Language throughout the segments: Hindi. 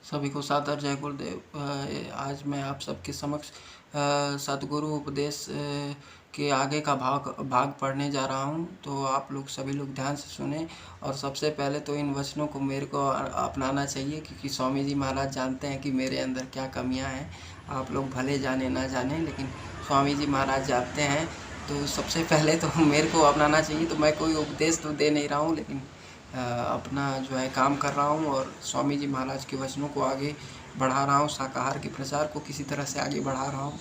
सभी को सादर जय गुरुदेव। आज मैं आप सबके समक्ष सद्गुरु उपदेश के आगे का भाग पढ़ने जा रहा हूं। तो आप लोग सभी लोग ध्यान से सुने। और सबसे पहले तो इन वचनों को मेरे को अपनाना चाहिए, क्योंकि स्वामी जी महाराज जानते हैं कि मेरे अंदर क्या कमियां हैं। आप लोग भले जाने ना जाने, लेकिन स्वामी जी महाराज जानते हैं। तो सबसे पहले तो मेरे को अपनाना चाहिए। तो मैं कोई उपदेश तो दे नहीं रहा हूँ, लेकिन अपना जो है काम कर रहा हूँ और स्वामी जी महाराज के वचनों को आगे बढ़ा रहा हूँ। शाकाहार के प्रचार को किसी तरह से आगे बढ़ा रहा हूँ,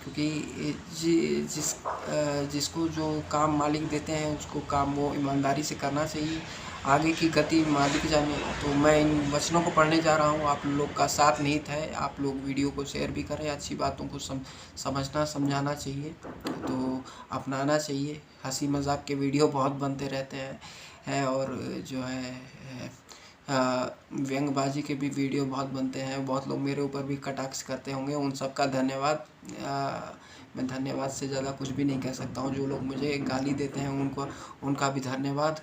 क्योंकि जिसको जो काम मालिक देते हैं उसको काम वो ईमानदारी से करना चाहिए। आगे की गति मालिक जाने। तो मैं इन वचनों को पढ़ने जा रहा हूँ। आप लोग का साथ निहित है। आप लोग वीडियो को शेयर भी करें। अच्छी बातों को समझना समझाना चाहिए, तो अपनाना चाहिए। हंसी मजाक के वीडियो बहुत बनते रहते हैं और जो है व्यंग्यबाजी के भी वीडियो बहुत बनते हैं। बहुत लोग मेरे ऊपर भी कटाक्ष करते होंगे, उन सब का धन्यवाद। मैं धन्यवाद से ज़्यादा कुछ भी नहीं कह सकता हूँ। जो लोग मुझे गाली देते हैं उनका भी धन्यवाद।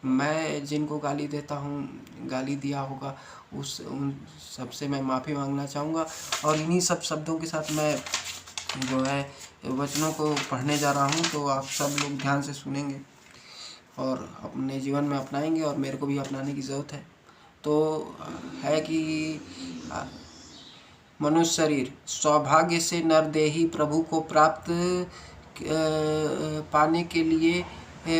मैं जिनको गाली देता हूँ, गाली दिया होगा, उन सबसे मैं माफ़ी मांगना चाहूँगा। और इन्हीं सब शब्दों के साथ मैं जो है वचनों को पढ़ने जा रहा हूँ। तो आप सब लोग ध्यान से सुनेंगे और अपने जीवन में अपनाएंगे, और मेरे को भी अपनाने की ज़रूरत है। तो है कि मनुष्य शरीर सौभाग्य से नरदेही प्रभु को पाने के लिए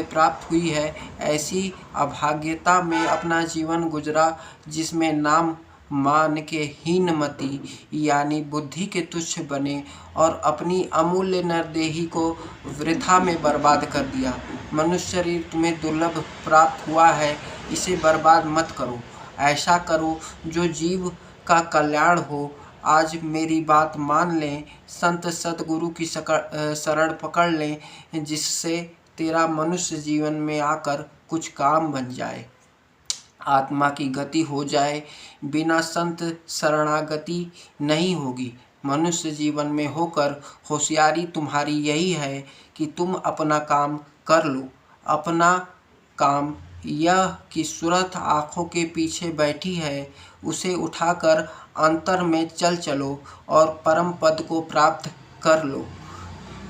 प्राप्त हुई है। ऐसी अभाग्यता में अपना जीवन गुजरा, जिसमें नाम मान के हीनमती यानी बुद्धि के तुच्छ बने और अपनी अमूल्य नरदेही को वृथा में बर्बाद कर दिया। मनुष्य शरीर तुम्हें दुर्लभ प्राप्त हुआ है, इसे बर्बाद मत करो। ऐसा करो जो जीव का कल्याण हो। आज मेरी बात मान लें, संत सतगुरु की शरण पकड़ लें, जिससे तेरा मनुष्य जीवन में आकर कुछ काम बन जाए, आत्मा की गति हो जाए। बिना संत शरणागति नहीं होगी। मनुष्य जीवन में होकर होशियारी तुम्हारी यही है कि तुम अपना काम कर लो। अपना काम यह कि सूरत आँखों के पीछे बैठी है, उसे उठाकर अंतर में चलो और परम पद को प्राप्त कर लो।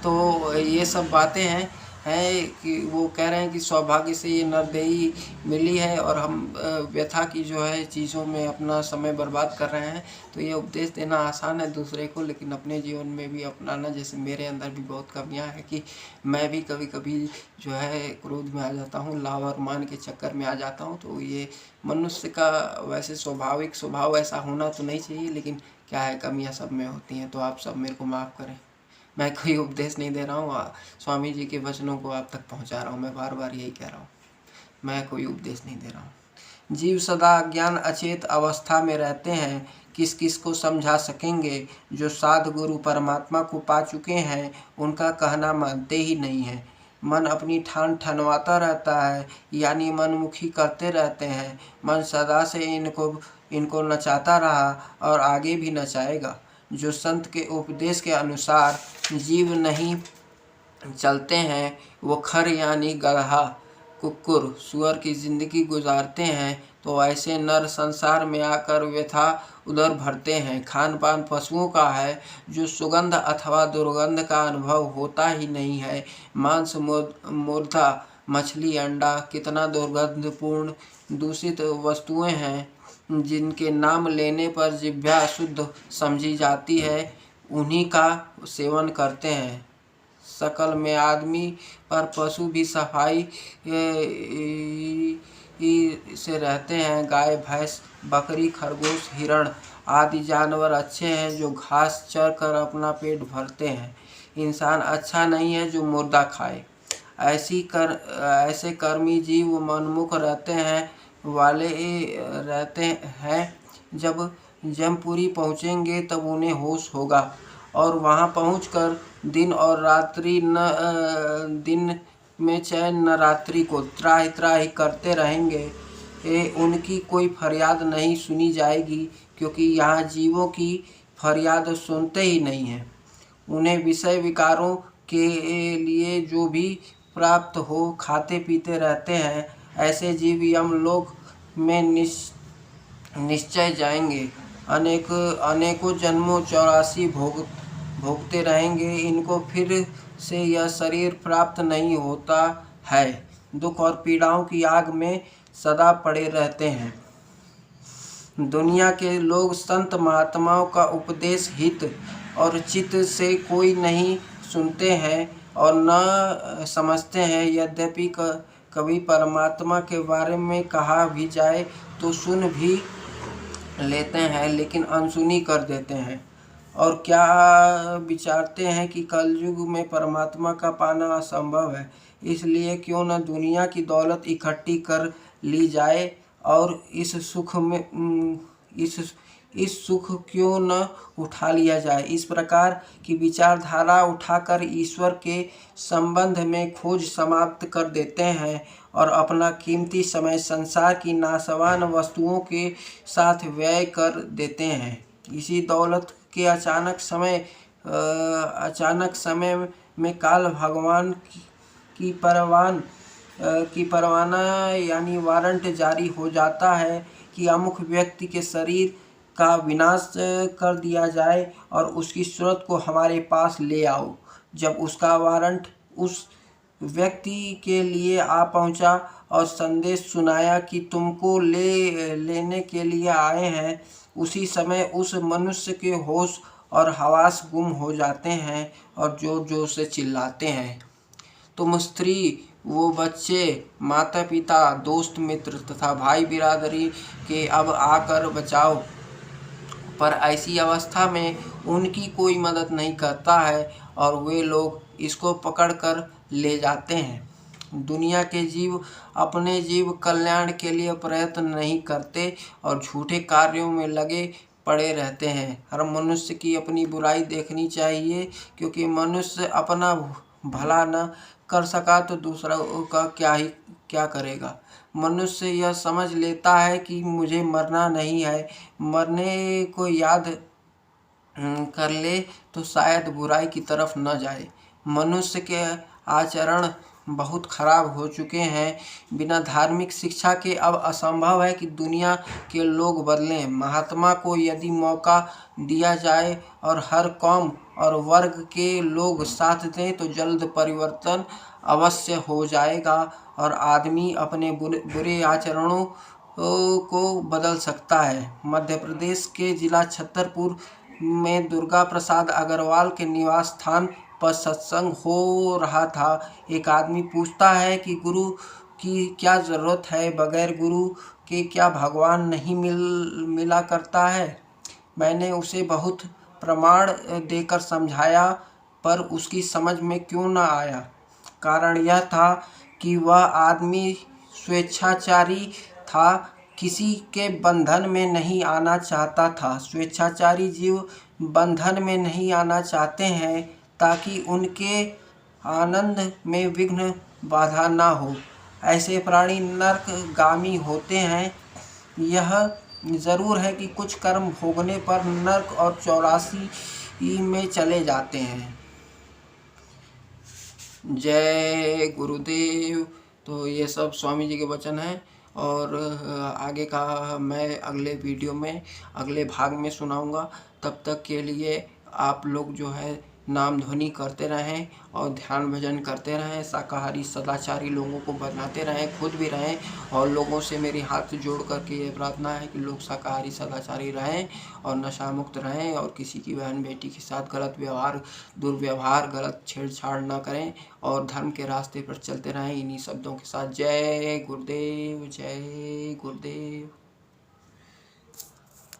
तो ये सब बातें हैं कि वो कह रहे हैं कि सौभाग्य से ये नरदेही मिली है और हम व्यथा की जो है चीज़ों में अपना समय बर्बाद कर रहे हैं। तो ये उपदेश देना आसान है दूसरे को, लेकिन अपने जीवन में भी अपनाना। जैसे मेरे अंदर भी बहुत कमियां हैं कि मैं भी कभी कभी जो है क्रोध में आ जाता हूँ, लाभ और मान के चक्कर में आ जाता हूँ। तो ये मनुष्य का वैसे स्वाभाविक स्वभाव ऐसा होना तो नहीं चाहिए, लेकिन क्या है, कमियाँ सब में होती हैं। तो आप सब मेरे को माफ़ करें। मैं कोई उपदेश नहीं दे रहा हूँ, स्वामी जी के वचनों को आप तक पहुँचा रहा हूँ। मैं बार बार यही कह रहा हूँ, मैं कोई उपदेश नहीं दे रहा हूँ। जीव सदा अज्ञान अचेत अवस्था में रहते हैं। किस किस को समझा सकेंगे। जो साध गुरु परमात्मा को पा चुके हैं, उनका कहना मानते ही नहीं हैं। मन अपनी ठान ठनवाता रहता है, यानी मनमुखी करते रहते हैं। मन सदा से इनको नचाता रहा और आगे भी नचाएगा। जो संत के उपदेश के अनुसार जीव नहीं चलते हैं, वो खर यानी गदहा, कुकुर, सुअर की जिंदगी गुजारते हैं। तो ऐसे नर संसार में आकर व्यथा उधर भरते हैं। खान पान पशुओं का है, जो सुगंध अथवा दुर्गंध का अनुभव होता ही नहीं है। मांस, मुर्दा, मछली, अंडा कितना दुर्गंधपूर्ण दूषित वस्तुएं हैं, जिनके नाम लेने पर जिह्वा शुद्ध समझी जाती है, उन्हीं का सेवन करते हैं। शकल में आदमी पर पशु भी सफाई से रहते हैं। गाय, भैंस, बकरी, खरगोश, हिरण आदि जानवर अच्छे हैं, जो घास चर कर अपना पेट भरते हैं। इंसान अच्छा नहीं है जो मुर्दा खाए। ऐसे कर्मी जीव मनमुख रहते हैं। जब जमपुरी पहुँचेंगे तब उन्हें होश होगा, और वहाँ पहुंचकर दिन में चैन न रात्रि को त्राहि त्राहि करते रहेंगे। उनकी कोई फरियाद नहीं सुनी जाएगी, क्योंकि यहाँ जीवों की फरियाद सुनते ही नहीं हैं। उन्हें विषय विकारों के लिए जो भी प्राप्त हो खाते पीते रहते हैं। ऐसे जीव यमलोक में निश्चय जाएंगे। अनेकों जन्मों 84 भोगते रहेंगे। इनको फिर से यह शरीर प्राप्त नहीं होता है। दुख और पीड़ाओं की आग में सदा पड़े रहते हैं। दुनिया के लोग संत महात्माओं का उपदेश हित और चित्त से कोई नहीं सुनते हैं और न समझते हैं। यद्यपि कभी परमात्मा के बारे में कहा भी जाए तो सुन भी लेते हैं, लेकिन अनसुनी कर देते हैं और क्या विचारते हैं कि कलयुग में परमात्मा का पाना असंभव है। इसलिए क्यों न दुनिया की दौलत इकट्ठी कर ली जाए और इस सुख क्यों न उठा लिया जाए। इस प्रकार की विचारधारा उठाकर ईश्वर के संबंध में खोज समाप्त कर देते हैं और अपना कीमती समय संसार की नाशवान वस्तुओं के साथ व्यय कर देते हैं। इसी दौलत के अचानक समय में काल भगवान की परवाना यानी वारंट जारी हो जाता है कि अमुक व्यक्ति के शरीर का विनाश कर दिया जाए और उसकी सूरत को हमारे पास ले आओ। जब उसका वारंट उस व्यक्ति के लिए आ पहुंचा और संदेश सुनाया कि तुमको लेने के लिए आए हैं, उसी समय उस मनुष्य के होश और हवास गुम हो जाते हैं और जोर जोर से चिल्लाते हैं, तुम स्त्री, वो बच्चे, माता पिता, दोस्त मित्र तथा भाई बिरादरी के अब आकर बचाओ। पर ऐसी अवस्था में उनकी कोई मदद नहीं करता है और वे लोग इसको पकड़कर ले जाते हैं। दुनिया के जीव अपने जीव कल्याण के लिए प्रयत्न नहीं करते और झूठे कार्यों में लगे पड़े रहते हैं। हर मनुष्य की अपनी बुराई देखनी चाहिए, क्योंकि मनुष्य अपना भला न कर सका तो दूसरा का क्या करेगा। मनुष्य यह समझ लेता है कि मुझे मरना नहीं है, मरने को याद कर ले तो शायद बुराई की तरफ न जाए। मनुष्य के आचरण बहुत खराब हो चुके हैं। बिना धार्मिक शिक्षा के अब असंभव है कि दुनिया के लोग बदलें। महात्मा को यदि मौका दिया जाए और हर कौम और वर्ग के लोग साथ दें तो जल्द परिवर्तन अवश्य हो जाएगा और आदमी अपने बुरे आचरणों को बदल सकता है। मध्य प्रदेश के जिला छतरपुर में दुर्गा प्रसाद अग्रवाल के निवास स्थान पर सत्संग हो रहा था। एक आदमी पूछता है कि गुरु की क्या ज़रूरत है, बगैर गुरु के क्या भगवान नहीं मिला करता है। मैंने उसे बहुत प्रमाण देकर समझाया, पर उसकी समझ में क्यों न आया। कारण यह था कि वह आदमी स्वेच्छाचारी था, किसी के बंधन में नहीं आना चाहता था। स्वेच्छाचारी जीव बंधन में नहीं आना चाहते हैं ताकि उनके आनंद में विघ्न बाधा ना हो। ऐसे प्राणी नरकगामी होते हैं। यह ज़रूर है कि कुछ कर्म भोगने पर नरक और 84 में चले जाते हैं। जय गुरुदेव। तो ये सब स्वामी जी के वचन हैं और आगे का मैं अगले वीडियो में अगले भाग में सुनाऊंगा। तब तक के लिए आप लोग जो है नाम ध्वनि करते रहें और ध्यान भजन करते रहें, शाकाहारी सदाचारी लोगों को बनाते रहें, खुद भी रहें। और लोगों से मेरी हाथ जोड़ करके ये प्रार्थना है कि लोग शाकाहारी सदाचारी रहें और नशा मुक्त रहें और किसी की बहन बेटी के साथ गलत व्यवहार, दुर्व्यवहार, गलत छेड़छाड़ ना करें और धर्म के रास्ते पर चलते रहें। इन्हीं शब्दों के साथ जय गुरुदेव, जय गुरुदेव।